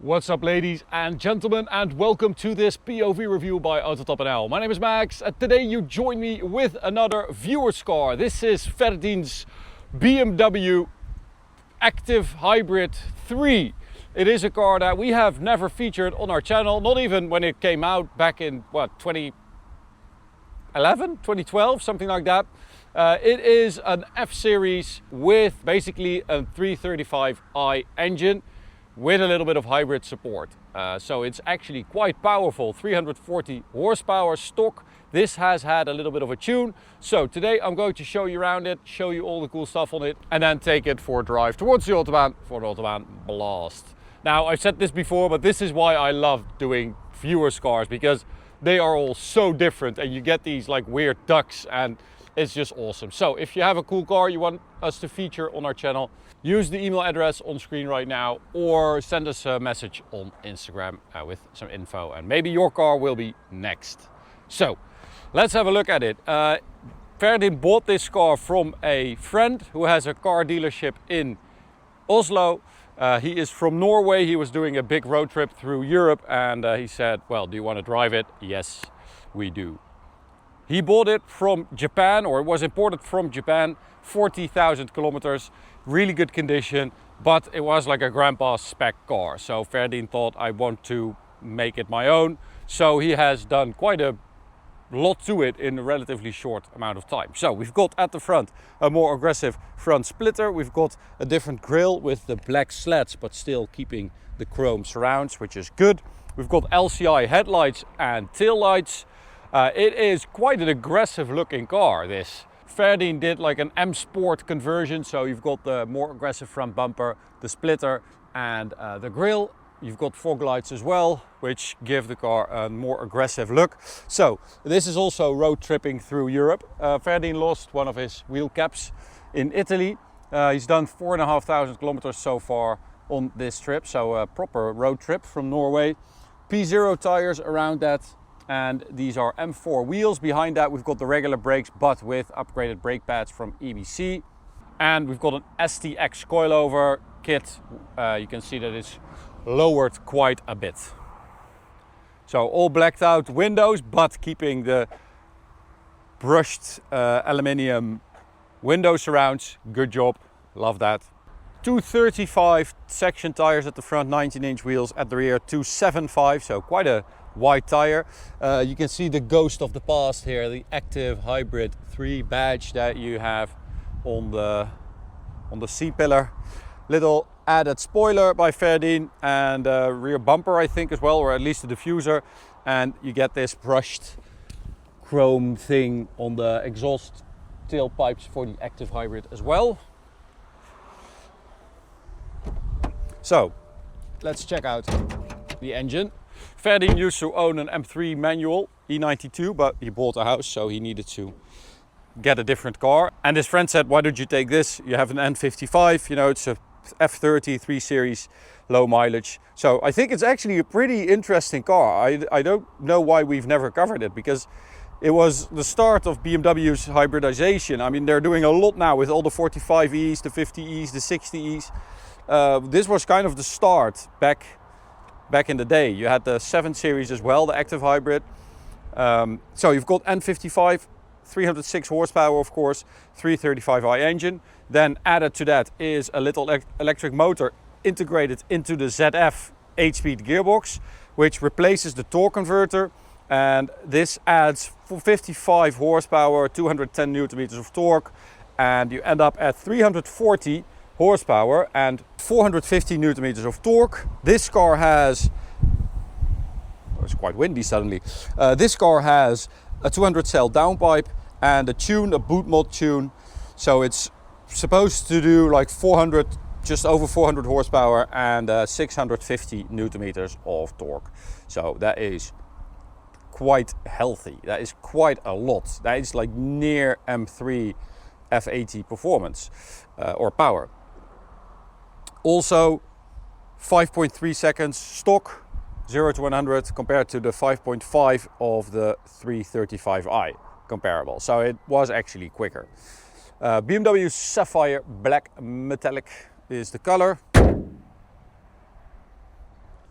What's up, ladies and gentlemen, and welcome to this POV review by Autobahn. My name is Max, and today you join me with another viewer's car. This is Ferdin's BMW Active Hybrid 3. It is a car that we have never featured on our channel, not even when it came out back in, 2011, 2012, something like that. It is an F-Series with basically a 335i engine, with a little bit of hybrid support. So it's actually quite powerful, 340 horsepower stock. This has had a little bit of a tune. So today I'm going to show you around it, show you all the cool stuff on it, and then take it for a drive towards the Autobahn for an Autobahn blast. Now, I've said this before, but this is why I love doing viewers cars, because they are all so different and you get these like weird ducks and it's just awesome. So if you have a cool car you want us to feature on our channel, use the email address on screen right now or send us a message on Instagram with some info, and maybe your car will be next. So let's have a look at it. Ferdin bought this car from a friend who has a car dealership in Oslo. He is from Norway. He was doing a big road trip through Europe and he said, well, do you want to drive it? Yes, we do. He bought it from Japan, or it was imported from Japan, 40,000 kilometers, really good condition, but it was like a grandpa's spec car. So Ferdin thought, I want to make it my own. So he has done quite a lot to it in a relatively short amount of time. So we've got at the front a more aggressive front splitter. We've got a different grille with the black slats, but still keeping the chrome surrounds, which is good. We've got LCI headlights and tail lights. It is quite an aggressive looking car, this. Ferdin did like an M Sport conversion, so you've got the more aggressive front bumper, the splitter and the grille. You've got fog lights as well, which give the car a more aggressive look. So this is also road tripping through Europe. Ferdin lost one of his wheel caps in Italy. He's done 4,500 kilometers so far on this trip, so a proper road trip from Norway. P0 tires around that. And these are M4 wheels. Behind that we've got the regular brakes, but with upgraded brake pads from EBC. And we've got an STX coilover kit. You can see that it's lowered quite a bit. So all blacked out windows, but keeping the brushed aluminium window surrounds. Good job, love that. 235 section tires at the front, 19-inch wheels at the rear, 275, so quite a wide tire. You can see the ghost of the past here, the Active Hybrid 3 badge that you have on the C-pillar. Little added spoiler by Ferdin and rear bumper, I think, as well, or at least the diffuser. And you get this brushed chrome thing on the exhaust tailpipes for the Active Hybrid as well. So let's check out the engine. Ferdin used to own an M3 manual E92, but he bought a house, so he needed to get a different car. And his friend said, why don't you take this? You have an N55, you know, it's a F30 3 Series, low mileage. So I think it's actually a pretty interesting car. I don't know why we've never covered it, because it was the start of BMW's hybridization. I mean, they're doing a lot now with all the 45Es, the 50Es, the 60Es. This was kind of the start back in the day. You had the 7 Series as well, the Active Hybrid. So you've got N55, 306 horsepower, of course, 335i engine. Then added to that is a little electric motor integrated into the ZF 8-speed gearbox, which replaces the torque converter. And this adds 55 horsepower, 210 newton meters of torque, and you end up at 340 horsepower and 450 newton meters of torque. This car has, it's quite windy suddenly. This car has a 200 cell downpipe and a tune, a boot mod tune. So it's supposed to do like 400, just over 400 horsepower and 650 newton meters of torque. So that is quite healthy. That is quite a lot. That is like near M3 F80 performance or power. Also 5.3 seconds stock, 0 to 100, compared to the 5.5 of the 335i comparable. So it was actually quicker. BMW Sapphire Black Metallic is the color.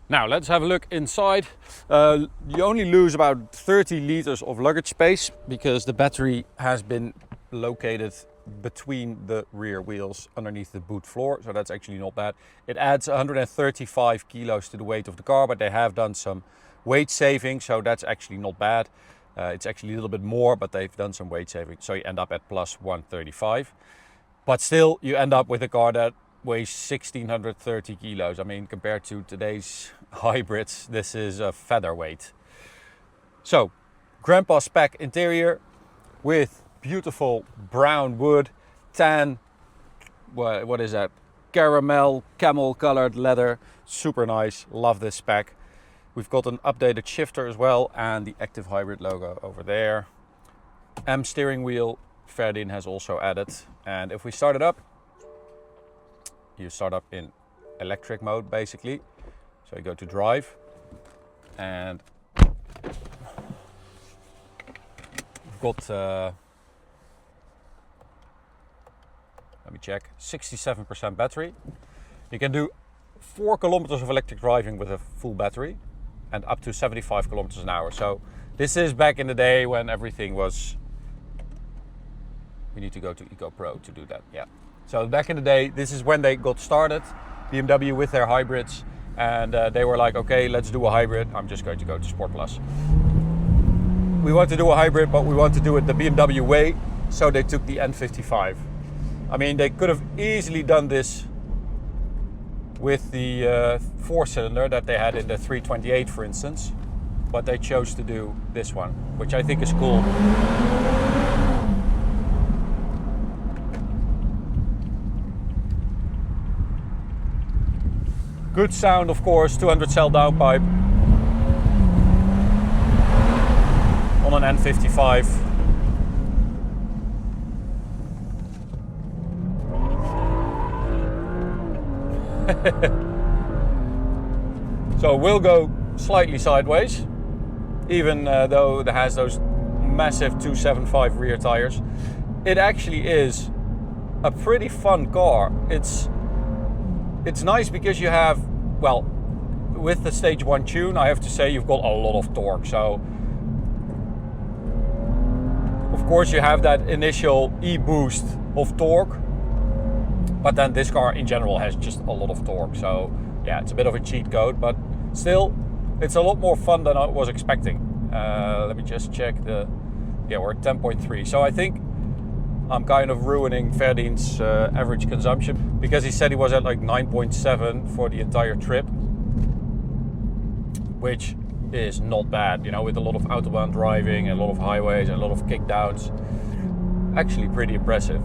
Now let's have a look inside. You only lose about 30 liters of luggage space because the battery has been located between the rear wheels underneath the boot floor, so that's actually not bad. It adds 135 kilos to the weight of the car, but they have done some weight saving, so that's actually not bad. It's actually a little bit more, but they've done some weight saving, so you end up at plus 135. But still, you end up with a car that weighs 1630 kilos. I mean, compared to today's hybrids, this is a featherweight. So, grandpa spec interior with beautiful brown wood, tan, what is that? Caramel, camel colored leather. Super nice, love this spec. We've got an updated shifter as well and the Active Hybrid logo over there. M steering wheel, Verdin has also added. And if we start it up, you start up in electric mode basically. So you go to drive and we've got, let me check, 67% battery. You can do 4 kilometers of electric driving with a full battery and up to 75 kilometers an hour. So this is back in the day when everything was, we need to go to Eco Pro to do that, yeah. So back in the day, this is when they got started, BMW with their hybrids, and they were like, okay, let's do a hybrid. I'm just going to go to Sport Plus. We want to do a hybrid, but we want to do it the BMW way, so they took the N55. I mean, they could have easily done this with the 4-cylinder that they had in the 328, for instance, but they chose to do this one, which I think is cool. Good sound, of course, 200 cell downpipe on an N55. So we'll go slightly sideways, even though it has those massive 275 rear tires. It actually is a pretty fun car. It's nice because you have, well, with the stage 1 tune, I have to say you've got a lot of torque. So of course you have that initial e-boost of torque, but then this car in general has just a lot of torque. So yeah, it's a bit of a cheat code, but still it's a lot more fun than I was expecting. Let me just check yeah, we're at 10.3. So I think I'm kind of ruining Verdin's average consumption, because he said he was at like 9.7 for the entire trip, which is not bad, you know, with a lot of Autobahn driving and a lot of highways and a lot of kickdowns. Actually pretty impressive.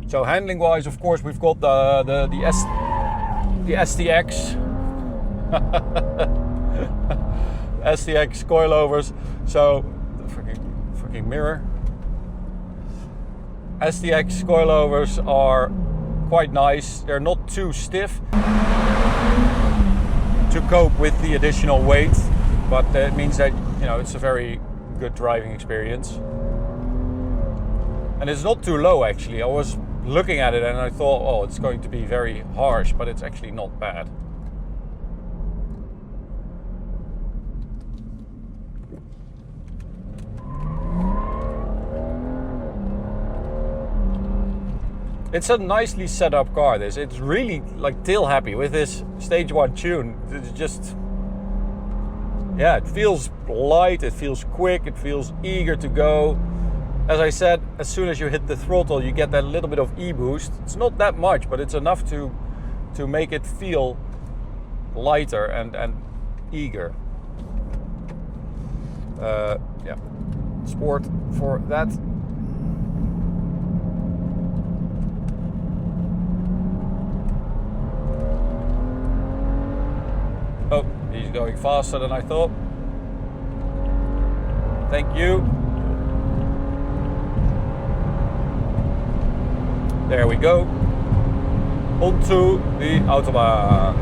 So handling wise, of course, we've got the STX STX coilovers. So freaking mirror. STX coilovers are quite nice. They're not too stiff to cope with the additional weight, but it means that, you know, it's a very good driving experience. And it's not too low actually. I was looking at it and I thought, oh, it's going to be very harsh, but it's actually not bad. It's a nicely set up car, this. It's really like tail happy with this stage 1 tune. It's just, yeah, it feels light, it feels quick, it feels eager to go. As I said, as soon as you hit the throttle, you get that little bit of e-boost. It's not that much, but it's enough to make it feel lighter and eager. Yeah, sport for that. Oh, he's going faster than I thought. Thank you. There we go. Onto the Autobahn.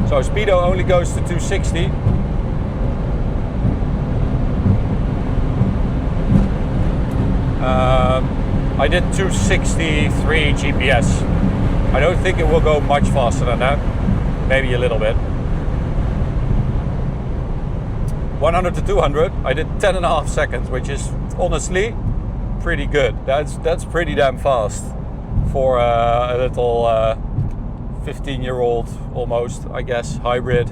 So speedo only goes to 260. I did 263 GPS. I don't think it will go much faster than that. Maybe a little bit. 100 to 200, I did 10.5 seconds, which is honestly pretty good. That's pretty damn fast for a little 15-year-old almost, I guess, hybrid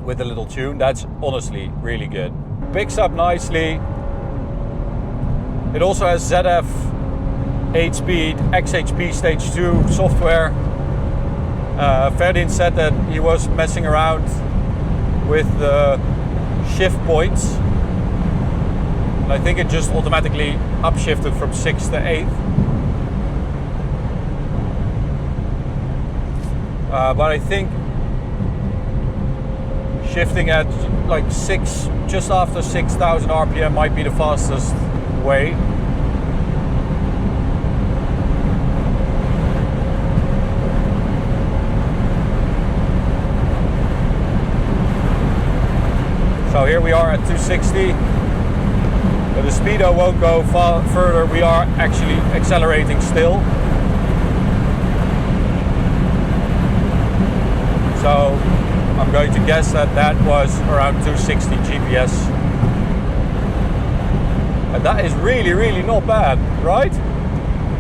with a little tune. That's honestly really good. Picks up nicely. It also has ZF 8-speed XHP Stage 2 software. Ferdin said that he was messing around with the shift points. And I think it just automatically upshifted from 6th to 8th. But I think shifting at like just after 6,000 RPM might be the fastest way. So here we are at 260, but the speedo won't go far further. We are actually accelerating still. So I'm going to guess that that was around 260 GPS. And that is really, really not bad, right?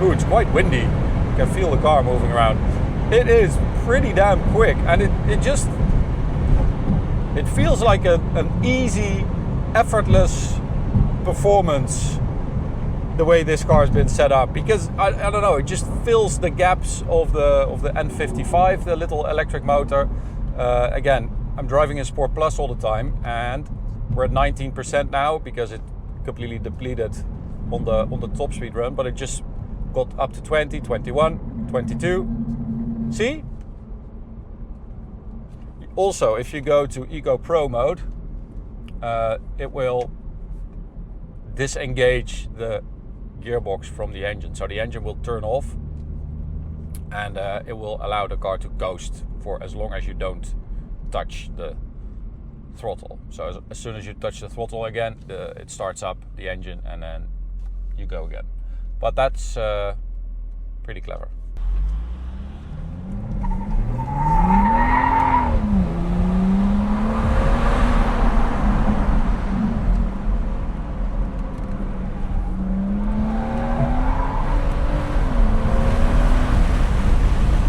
Ooh, it's quite windy. You can feel the car moving around. It is pretty damn quick, and it feels like an easy, effortless performance the way this car has been set up, because I don't know, it just fills the gaps of the N55, the little electric motor. Again, I'm driving a Sport Plus all the time, and we're at 19% now because it completely depleted on the top speed run, but it just got up to 20, 21, 22. See? Also, if you go to Eco Pro mode, it will disengage the gearbox from the engine. So the engine will turn off, and it will allow the car to coast for as long as you don't touch the throttle. So as soon as you touch the throttle again, it starts up the engine, and then you go again. But that's pretty clever.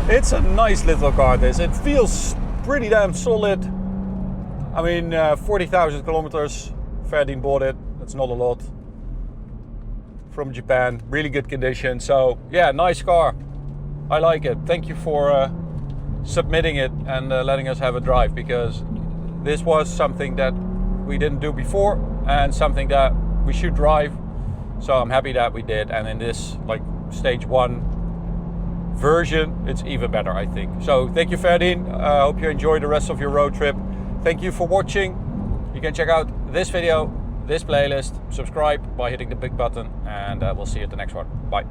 It's a nice little car, this. It feels pretty damn solid. I mean, 40,000 kilometers. Ferdin bought it. That's not a lot. From Japan. Really good condition. So, yeah, nice car. I like it. Thank you for submitting it and letting us have a drive, because this was something that we didn't do before and something that we should drive. So I'm happy that we did. And in this, like, stage 1 version, it's even better, I think. So thank you, Ferdin. I hope you enjoy the rest of your road trip. Thank you for watching. You can check out this video, this playlist, subscribe by hitting the big button, and we'll see you at the next one. Bye.